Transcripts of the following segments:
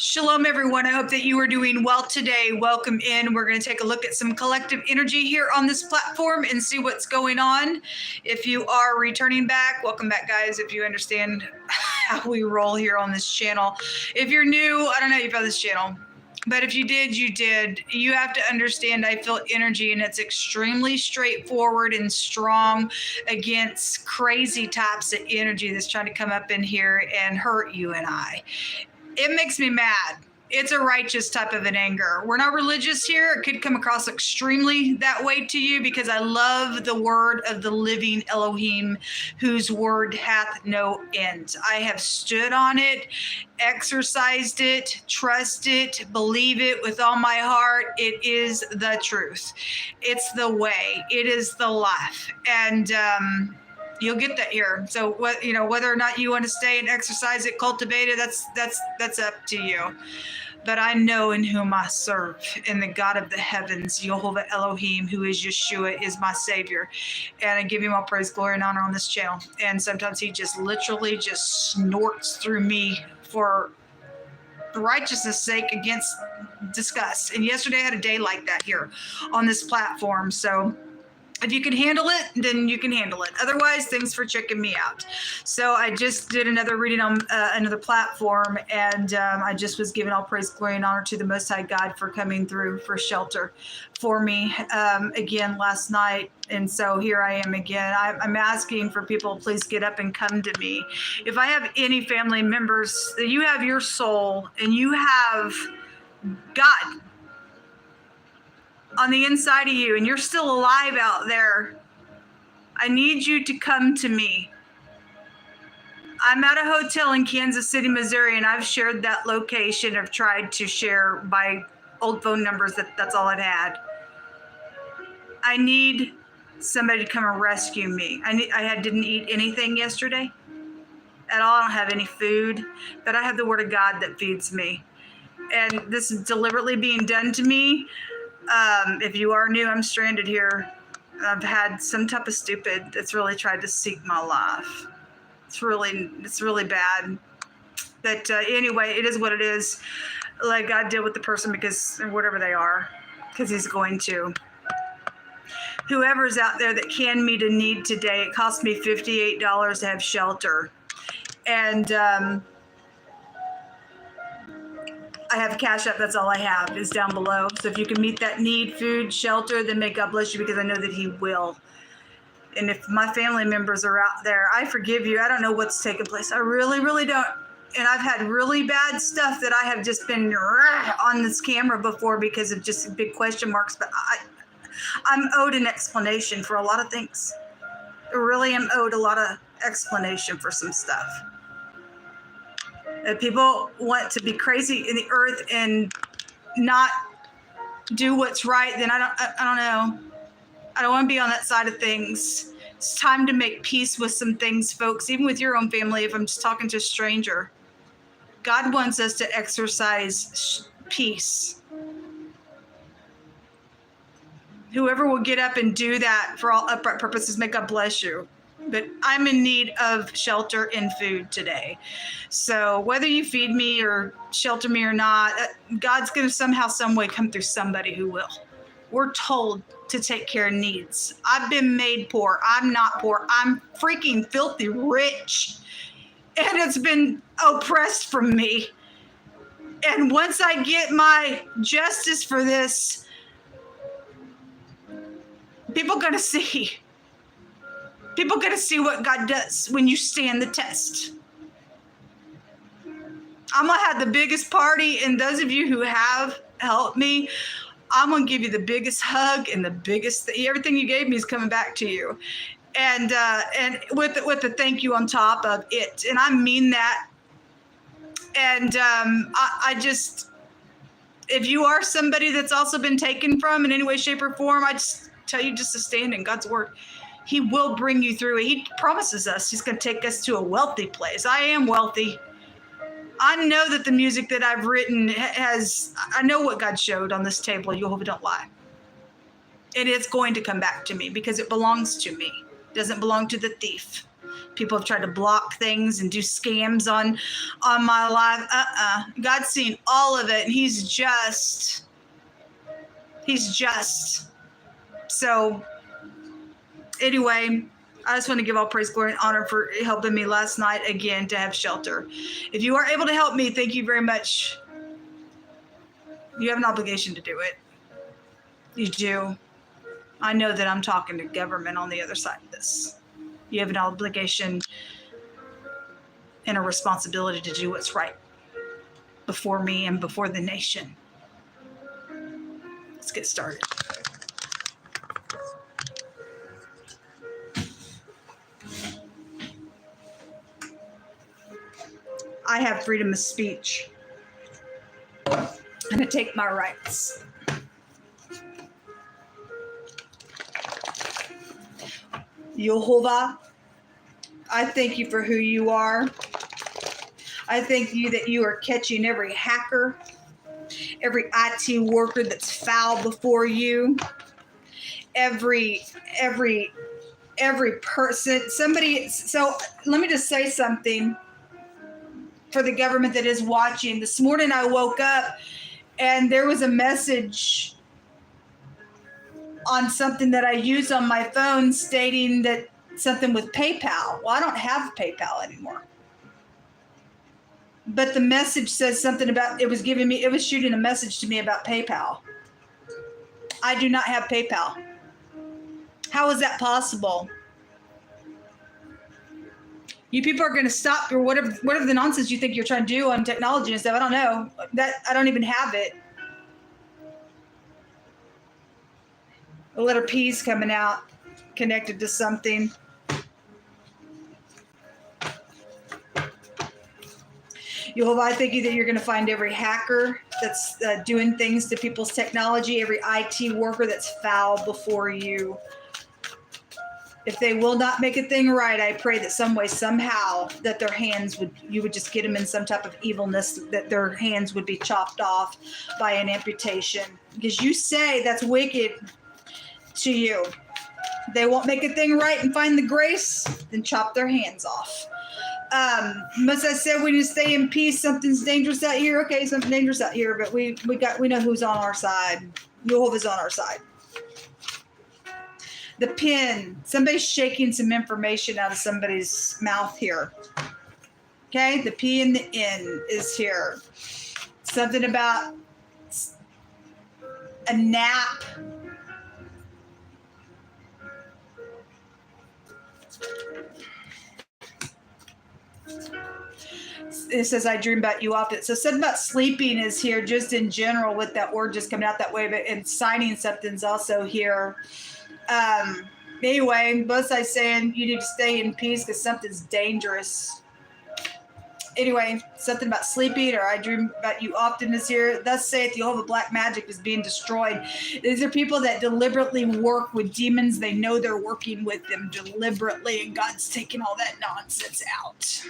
Shalom, everyone. I hope that you are doing well today. Welcome in. We're going to take a look at some collective energy here on this platform and see what's going on. If you are returning back, welcome back, guys. If you understand how we roll here on this channel. If you're new, I don't know if you found this channel, but if you did, you did. You have to understand I feel energy, and it's extremely straightforward and strong against crazy types of energy that's trying to come up in here and hurt you and I. It makes me mad. It's a righteous type of an anger. We're not religious here. It could come across extremely that way to you because I love the word of the living Elohim, whose word hath no end. I have stood on it, exercised it, trust it, believe it with all my heart. It is the truth. It's the way. It is the life. And, you'll get that here. So what, whether or not you want to stay and exercise it, cultivate it, that's up to you. But I know in whom I serve, in the God of the heavens, Jehovah Elohim, who is Yeshua, is my Savior. And I give him all praise, glory, and honor on this channel. And sometimes he just literally just snorts through me for righteousness' sake against disgust. And yesterday I had a day like that here on this platform. So if you can handle it, then you can handle it. Otherwise, thanks for checking me out. So I just did another reading on another platform, and I just was giving all praise, glory, and honor to the Most High God for coming through for shelter for me again last night. And so here I am again. I'm asking for people, please get up and come to me. If I have any family members, that you have your soul and you have God on the inside of you and you're still alive out there, I need you to come to me. I'm at a hotel in Kansas City, Missouri, and I've shared that location. I've tried to share by old phone numbers. That's all I've had. I need somebody to come and rescue me. Didn't eat anything yesterday at all. I don't have any food, but I have the word of God that feeds me. And this is deliberately being done to me. If you are new, I'm stranded here. I've had some type of stupid that's really tried to seek my life. It's really bad. But anyway, it is what it is. Like God did with the person, because whatever they are, because he's going to. Whoever's out there that can meet a need today, it cost me $58 to have shelter. And I have Cash App. That's all I have is down below. So if you can meet that need, food, shelter, then may God bless you, because I know that he will. And if my family members are out there, I forgive you. I don't know what's taking place. I really, really don't. And I've had really bad stuff that I have just been on this camera before because of just big question marks. But I'm owed an explanation for a lot of things. I really am owed a lot of explanation for some stuff. People want to be crazy in the earth and not do what's right, then I don't know. I don't want to be on that side of things. It's time to make peace with some things, folks, even with your own family. If I'm just talking to a stranger, God wants us to exercise peace. Whoever will get up and do that for all upright purposes, may God bless you. But I'm in need of shelter and food today. So whether you feed me or shelter me or not, God's going to somehow, some way come through somebody who will. We're told to take care of needs. I've been made poor. I'm not poor. I'm freaking filthy rich. And it's been oppressed from me. And once I get my justice for this, people are going to see. People going to see what God does when you stand the test. I'm going to have the biggest party, and those of you who have helped me, I'm going to give you the biggest hug and the biggest, everything you gave me is coming back to you. And with the thank you on top of it. And I mean that. And I just, if you are somebody that's also been taken from in any way, shape, or form, I just tell you just to stand in God's word. He will bring you through it. He promises us he's going to take us to a wealthy place. I am wealthy. I know that the music that I've written I know what God showed on this table. Jehovah don't lie. And it's going to come back to me because it belongs to me. It doesn't belong to the thief. People have tried to block things and do scams on my live. God's seen all of it, and he's just. So anyway, I just want to give all praise, glory, and honor for helping me last night again to have shelter. If you are able to help me, thank you very much. You have an obligation to do it. You do. I know that I'm talking to government on the other side of this. You have an obligation and a responsibility to do what's right before me and before the nation. Let's get started. I have freedom of speech. I'm going to take my rights. Yehovah, I thank you for who you are. I thank you that you are catching every hacker, every IT worker that's foul before you, every person, somebody. So let me just say something for the government that is watching. This morning I woke up and there was a message on something that I use on my phone stating that something with PayPal. Well, I don't have PayPal anymore. But the message says something about, it was shooting a message to me about PayPal. I do not have PayPal. How is that possible? You people are going to stop or whatever the nonsense you think you're trying to do on technology and stuff. I don't know. I don't even have it. The letter P's coming out, connected to something. Yehovah, I thank you that you're going to find every hacker that's doing things to people's technology, every IT worker that's foul before you. If they will not make a thing right, I pray that some way, somehow, that their hands you would just get them in some type of evilness, that their hands would be chopped off by an amputation. Because you say that's wicked to you. They won't make a thing right and find the grace, then chop their hands off. As I said, we need to stay in peace. Something's dangerous out here. Okay, something dangerous out here, but we know who's on our side. Jehovah's on our side. The pin. Somebody's shaking some information out of somebody's mouth here. Okay, the P and the N is here. Something about a nap. It says, I dream about you often. So something about sleeping is here just in general with that word just coming out that way, but and signing something's also here. Anyway, both sides saying you need to stay in peace because something's dangerous. Anyway, something about sleeping or I dream about you often is here. Thus saith Jehovah, black magic is being destroyed. These are people that deliberately work with demons. They know they're working with them deliberately, and God's taking all that nonsense out.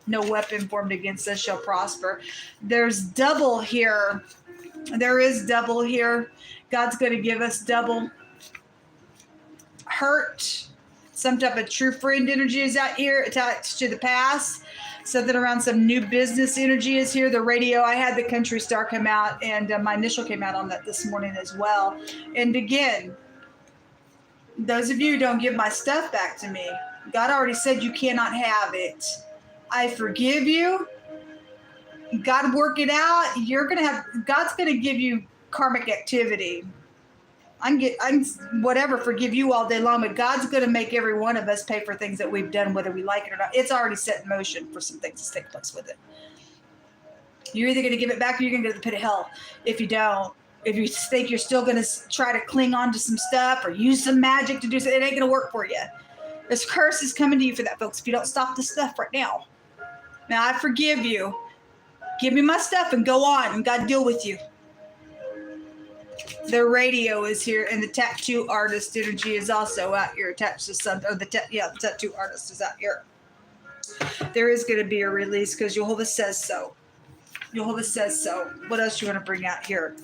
No weapon formed against us shall prosper. There's double here. There is double here. God's going to give us double. Hurt. Some type of true friend energy is out here attached to the past. Something around some new business energy is here. The radio, I had the country star come out, and my initial came out on that this morning as well. And again, those of you who don't give my stuff back to me, God already said you cannot have it. I forgive you. God work it out. God's going to give you karmic activity. I'm whatever, forgive you all day long, but God's going to make every one of us pay for things that we've done, whether we like it or not. It's already set in motion for some things to take place with it. You're either going to give it back or you're going to go to the pit of hell. If you don't, if you think you're still going to try to cling on to some stuff or use some magic to do something, it ain't going to work for you. This curse is coming to you for that, folks, if you don't stop the stuff right now. Now, I forgive you. Give me my stuff and go on, and God deal with you. The radio is here, and the tattoo artist energy is also out here attached to something. Or the tattoo artist is out here. There is going to be a release because Jehovah says so. Jehovah says so. What else do you want to bring out here?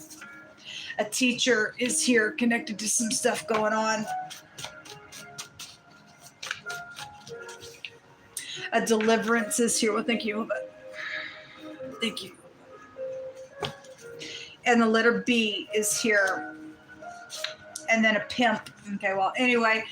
A teacher is here connected to some stuff going on. A deliverance is here. Well, thank you. Thank you. And the letter B is here. And then a pimp. Okay, well, anyway,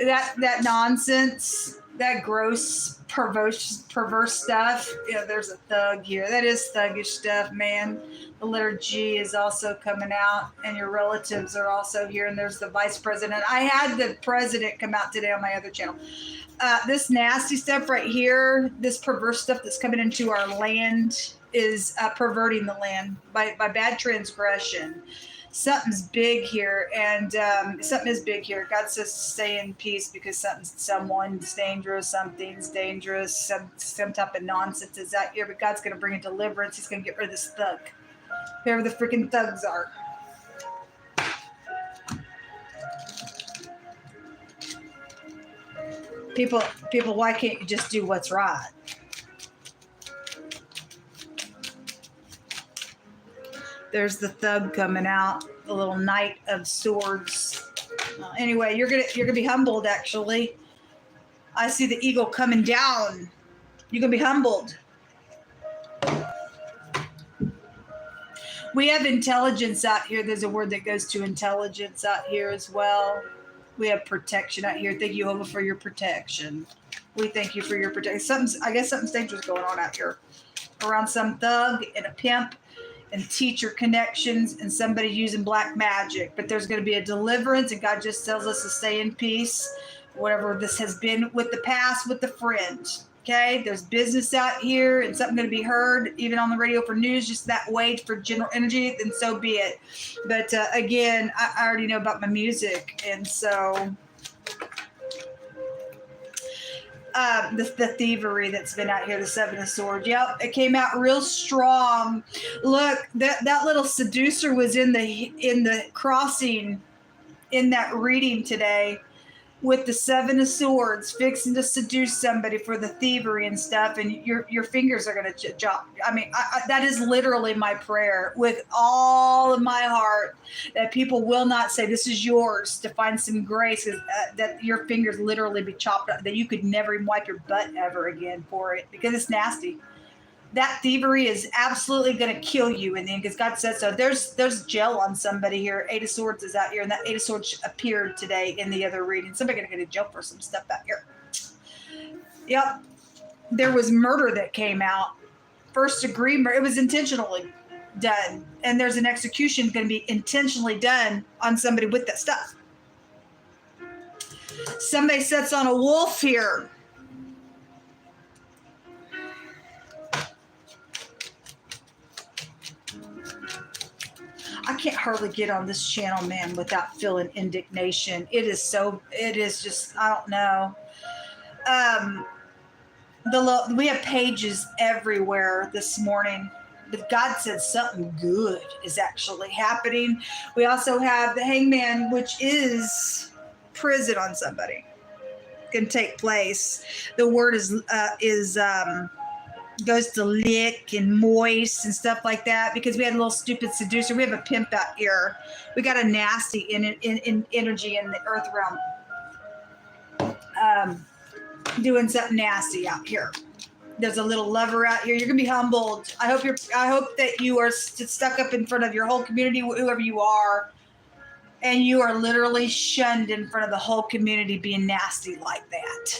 that nonsense, that gross, perverse stuff. Yeah, there's a thug here. That is thuggish stuff, man. The letter G is also coming out, and your relatives are also here. And there's the vice president. I had the president come out today on my other channel. This nasty stuff right here, this perverse stuff that's coming into our land is perverting the land by bad transgression. Something's big here, and something is big here. God says stay in peace because someone's dangerous, something's dangerous, some type of nonsense is out here, but God's going to bring a deliverance. He's going to get rid of this thug, whoever the freaking thugs are. People, why can't you just do what's right? There's the thug coming out, the little Knight of Swords. Anyway, you're gonna be humbled. Actually, I see the eagle coming down. You're gonna be humbled. We have intelligence out here. There's a word that goes to intelligence out here as well. We have protection out here. Thank you, Jehovah, for your protection. We thank you for your protection. I guess something's dangerous going on out here, around some thug and a pimp and teacher connections and somebody using black magic. But there's going to be a deliverance, and God just tells us to stay in peace, whatever this has been with the past, with the friend. Okay, there's business out here, and something going to be heard even on the radio for news, just that way for general energy, then so be it. But again, I already know about my music, and so the thievery that's been out here, the Seven of Swords. Yep, it came out real strong. Look, that little seducer was in the crossing in that reading today with the Seven of Swords, fixing to seduce somebody for the thievery and stuff, and your fingers are going to chop. I mean, that is literally my prayer with all of my heart, that people will not say this is yours, to find some grace, that your fingers literally be chopped up, that you could never even wipe your butt ever again for it, because it's nasty. That thievery is absolutely going to kill you in the end, because God said so. There's gel on somebody here. Eight of Swords is out here, and that Eight of Swords appeared today in the other reading. Somebody going to get a gel for some stuff out here. Yep. There was murder that came out. First degree murder. It was intentionally done. And there's an execution going to be intentionally done on somebody with that stuff. Somebody sets on a wolf here. I can't hardly get on this channel, man, without feeling indignation. It is just, I don't know. We have pages everywhere this morning, but God said something good is actually happening. We also have the hangman, which is prison on somebody, can take place. The word goes to lick and moist and stuff like that, because we had a little stupid seducer. We have a pimp out here. We got a nasty in energy in the earth realm, doing something nasty out here. There's a little lover out here. You're gonna be humbled. I hope that you are stuck up in front of your whole community, whoever you are, and you are literally shunned in front of the whole community, being nasty like that.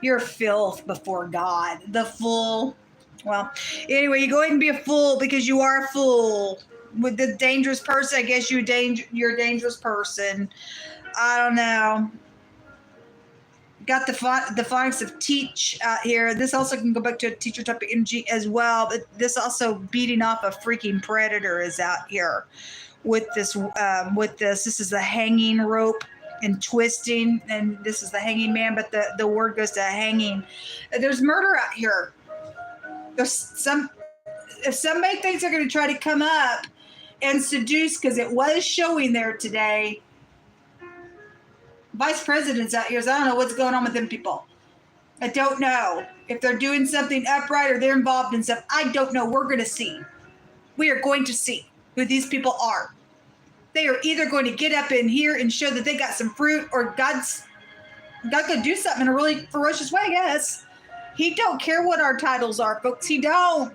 You're filth before God. The fool. Well, anyway, you go ahead and be a fool, because you are a fool. With the dangerous person, I guess you're a dangerous person. I don't know. Got the phonics of teach out here. This also can go back to a teacher type of energy as well. But this also beating off a freaking predator is out here with this. This is the hanging rope and twisting, and this is the hanging man, but the word goes to hanging. There's murder out here. If somebody thinks they're going to try to come up and seduce, because it was showing there today, vice presidents out here, so I don't know what's going on with them people. I don't know if they're doing something upright or they're involved in stuff. I don't know. We're going to see. We are going to see who these people are. They are either going to get up in here and show that they got some fruit, or God's God could do something in a really ferocious way, yes. He don't care what our titles are, folks. He don't.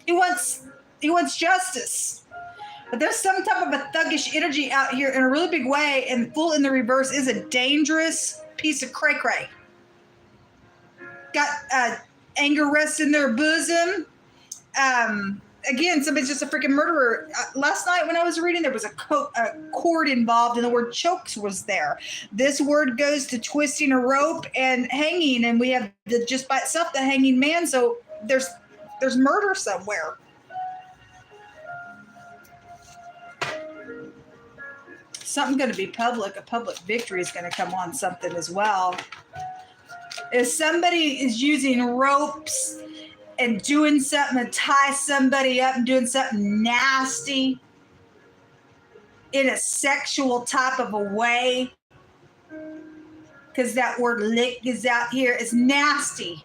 He wants justice. But there's some type of a thuggish energy out here in a really big way, and full in the reverse is a dangerous piece of cray-cray. Got anger rests in their bosom. Again, somebody's just a freaking murderer. Last night when I was reading, there was a cord involved, and the word chokes was there. This word goes to twisting a rope and hanging, and we have just by itself the hanging man. So there's murder somewhere. Something's going to be public. A public victory is going to come on something as well. If somebody is using ropes and doing something to tie somebody up and doing something nasty in a sexual type of a way, because that word lick is out here, it's nasty.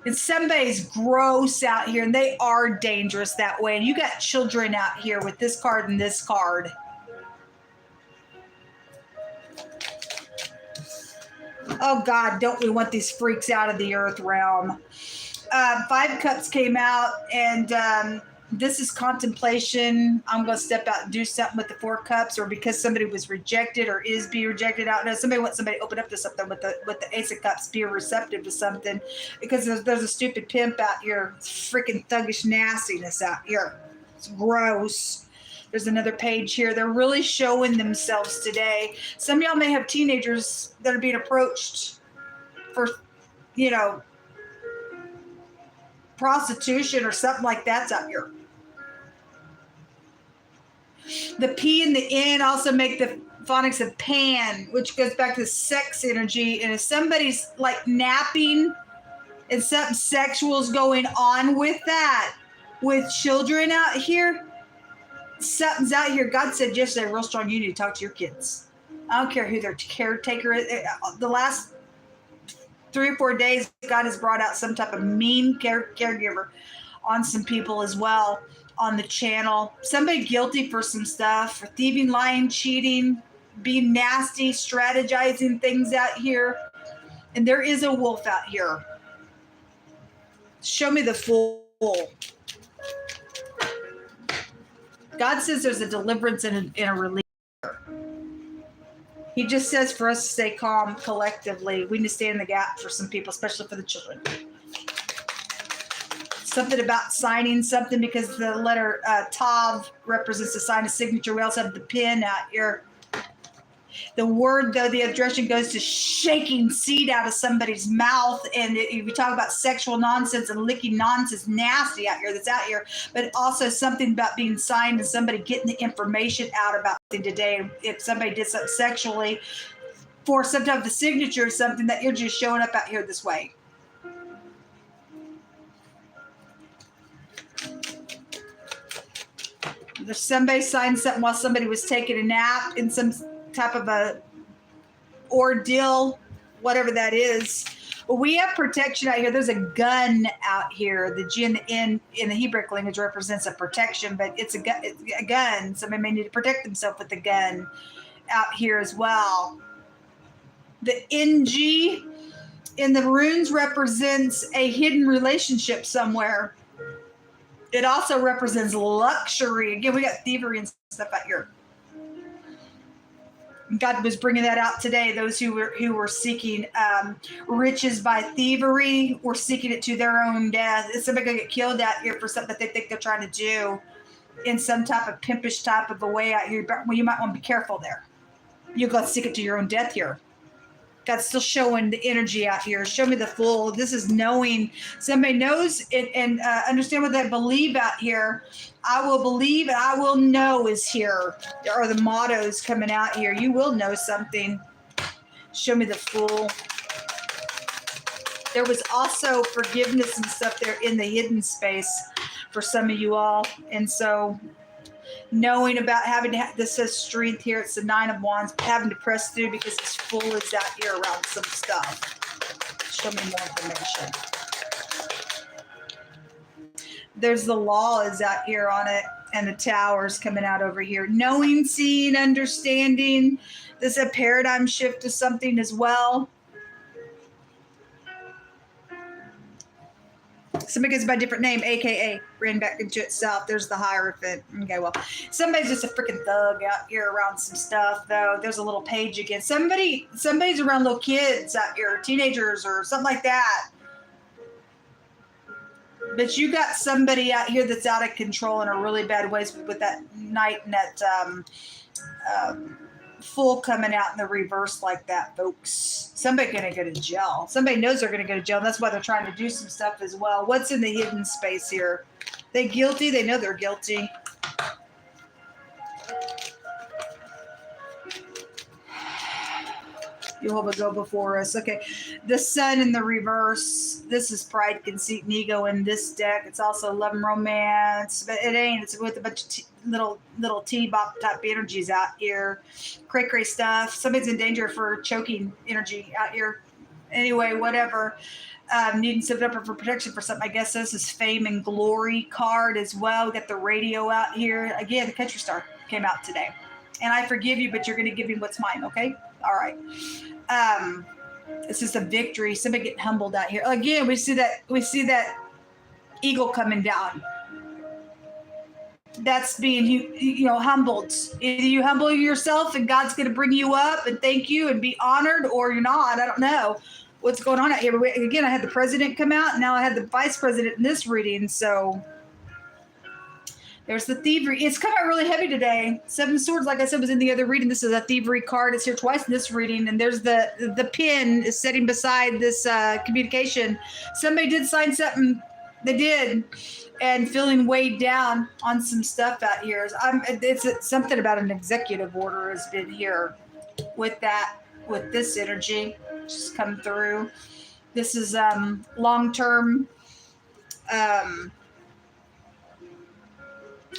And somebody's gross out here, and they are dangerous that way. And you got children out here with this card and this card. Oh, God, don't we want these freaks out of the earth realm? 5 Cups came out, and this is contemplation. I'm going to step out and do something with the 4 Cups, or because somebody was rejected or is being rejected out. Now, somebody wants somebody to open up to something with the Ace of Cups, be receptive to something, because there's a stupid pimp out here. It's freaking thuggish nastiness out here. It's gross. There's another page here. They're really showing themselves today. Some of y'all may have teenagers that are being approached for, prostitution or something like that's out here. The P and the N also make the phonics of pan, which goes back to sex energy. And if somebody's like napping and something sexual is going on with that, with children out here, something's out here. God said yesterday, real strong, you need to talk to your kids. I don't care who their caretaker is. The last 3 or 4 days, God has brought out some type of mean caregiver on some people as well on the channel. Somebody guilty for some stuff, for thieving, lying, cheating, being nasty, strategizing things out here. And there is a wolf out here. Show me the Fool. God says there's a deliverance and a release. He just says for us to stay calm collectively. We need to stay in the gap for some people, especially for the children. Something about signing something, because the letter Tav represents the sign of signature. We also have the pin out here. The word, though, the addressing goes to shaking seed out of somebody's mouth. And if you talk about sexual nonsense and licking nonsense, nasty out here, that's out here. But also something about being signed and somebody getting the information out about something today. If somebody did something sexually for some type of signature or something, that you're just showing up out here this way. There's somebody signed something while somebody was taking a nap in some type of a ordeal, whatever that is. But we have protection out here. There's a gun out here. The G and the N in the Hebrew language represents a protection, but it's a gun. Somebody may need to protect themselves with the gun out here as well. The NG in the runes represents a hidden relationship somewhere. It also represents luxury. Again, we got thievery and stuff out here. God was bringing that out today. Those who were seeking riches by thievery were seeking it to their own death. Is somebody going to get killed out here for something that they think they're trying to do in some type of pimpish type of a way out here? Well, you might want to be careful there. You're going to seek it to your own death here. God's still showing the energy out here. Show me the Fool. This is knowing. Somebody knows it and understand what they believe out here. I will believe and I will know is here. There are the mottos coming out here. You will know something. Show me the Fool. There was also forgiveness and stuff there in the hidden space for some of you all. And so knowing about having to this says strength here. It's the 9 of Wands, having to press through because this Fool is out here around some stuff. Show me more information. There's the Law is out here on it. And the tower's coming out over here. Knowing, seeing, understanding. This is a paradigm shift to something as well. Somebody goes by a different name, AKA, ran back into itself. There's the Hierophant. Okay, well, somebody's just a freaking thug out here around some stuff, though. There's a little page again. Somebody's around little kids out here, teenagers or something like that. But you got somebody out here that's out of control in a really bad ways with that Knight and that full coming out in the reverse like that, folks. Somebody's going to go to jail. Somebody knows they're going to go to jail. And that's why they're trying to do some stuff as well. What's in the hidden space here? They guilty? They know they're guilty. Jehovah, go before us. Okay. The Sun in the reverse. This is pride, conceit, and ego in this deck. It's also love and romance. But it ain't. It's with a bunch of little T-bop type energies out here. Cray stuff. Somebody's in danger for choking energy out here. Anyway, whatever. Needing something up for protection for something. I guess this is fame and glory card as well. We got the radio out here. Again, the country star came out today. And I forgive you, but you're going to give me what's mine, okay? All right. This is a victory. Somebody getting humbled out here. Again, we see that eagle coming down. That's being humbled. Either you humble yourself and God's going to bring you up and thank you and be honored, or you're not. I don't know what's going on out here. But again, I had the president come out, and now I had the vice president in this reading. So there's the thievery. It's come out really heavy today. 7 of Swords, like I said, was in the other reading. This is a thievery card. It's here twice in this reading. And there's the pin is sitting beside this communication. Somebody did sign something. They did. And feeling weighed down on some stuff out here. It's something about an executive order has been here with this energy. Just come through. This is long-term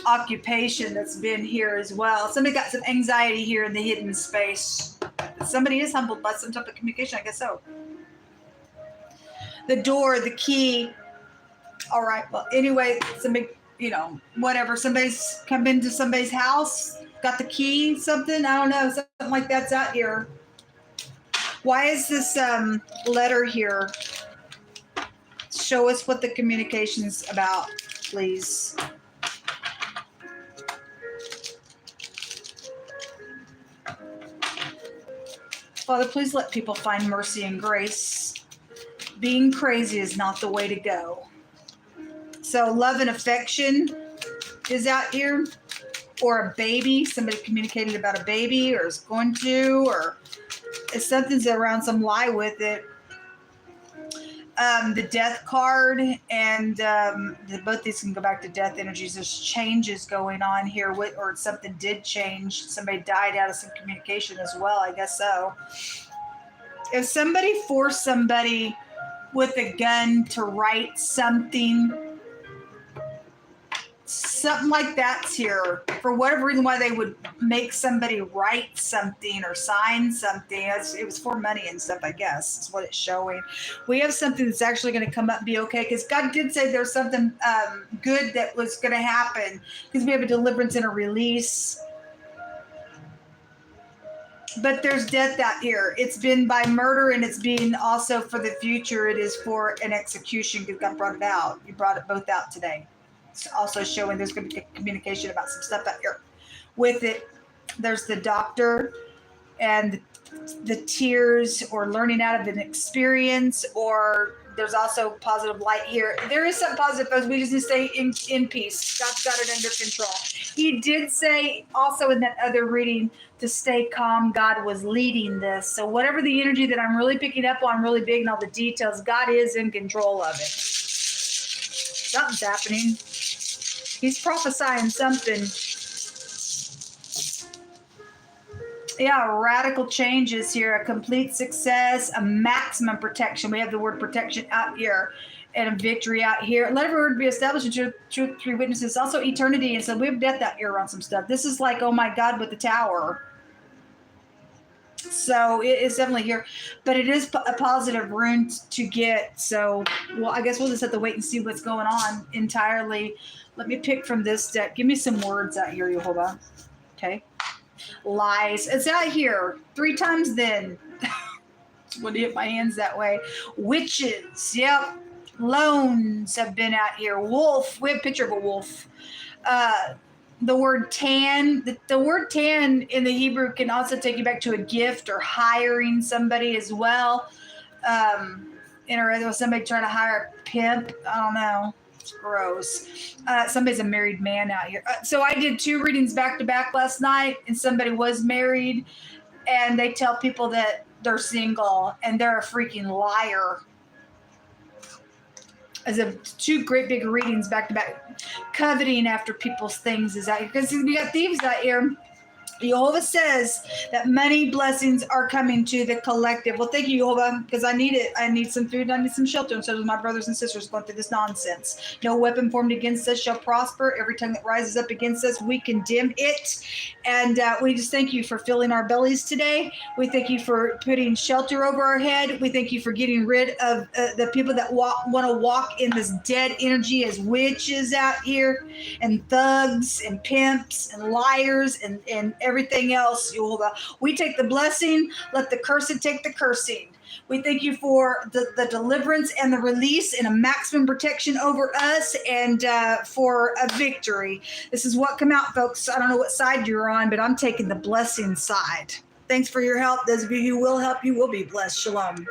occupation that's been here as well. Somebody got some anxiety here in the hidden space. Somebody is humbled by some type of communication, I guess so. The door, the key. All right, well, anyway, somebody, whatever. Somebody's come into somebody's house, got the key, something, I don't know, something like that's out here. Why is this letter here? Show us what the communication's about, please. Father, please let people find mercy and grace. Being crazy is not the way to go. So love and affection is out here. Or a baby. Somebody communicated about a baby or is going to. Or if something's around some lie with it. The death card and both these can go back to death energies. There's changes going on here, or something did change. Somebody died out of some communication as well. I guess so. If somebody forced somebody with a gun to write something like that's here, for whatever reason, why they would make somebody write something or sign something. It was for money and stuff, I guess, is what it's showing. We have something that's actually going to come up and be okay, because God did say there's something good that was going to happen, because we have a deliverance and a release. But there's death out here. It's been by murder, and it's being also for the future. It is for an execution, because God brought it out. You brought it both out today. It's also showing there's going to be communication about some stuff out here. With it, there's the doctor and the tears, or learning out of an experience, or there's also positive light here. There is some positive, folks. We just need to stay in peace. God's got it under control. He did say also in that other reading to stay calm. God was leading this. So whatever the energy that I'm really picking up on, really big, and all the details, God is in control of it. Something's happening. He's prophesying something. Yeah, radical changes here, a complete success, a maximum protection. We have the word protection out here, and a victory out here. Let every word be established in truth, 3 witnesses. Also eternity, and so we have death out here around some stuff. This is like, oh my God, with the tower. So it is definitely here, but it is a positive rune to get. So, well, I guess we'll just have to wait and see what's going on entirely. Let me pick from this deck. Give me some words out here, Yehovah. Okay. Lies. It's out here 3 times then. When you hit my hands that way. Witches. Yep. Loans have been out here. Wolf. We have a picture of a wolf. The word tan. The word tan in the Hebrew can also take you back to a gift or hiring somebody as well. Or somebody trying to hire a pimp. I don't know. It's gross. Somebody's a married man out here. So I did 2 readings back to back last night, and somebody was married, and they tell people that they're single, and they're a freaking liar. As of 2 great big readings back to back. Coveting after people's things is out here, because we got thieves out here. Jehovah says that money blessings are coming to the collective. Well, thank you, Jehovah, because I need it. I need some food. I need some shelter. And so do my brothers and sisters going through this nonsense. No weapon formed against us shall prosper. Every tongue that rises up against us, we condemn it. And we just thank you for filling our bellies today. We thank you for putting shelter over our head. We thank you for getting rid of the people that want to walk in this dead energy as witches out here, and thugs and pimps and liars and everything else, Jehovah. We take the blessing, let the cursed take the cursing. We thank you for the deliverance and the release and a maximum protection over us, and for a victory. This is what come out, folks. I don't know what side you're on, but I'm taking the blessing side. Thanks for your help. Those of you who will help, you will be blessed. Shalom.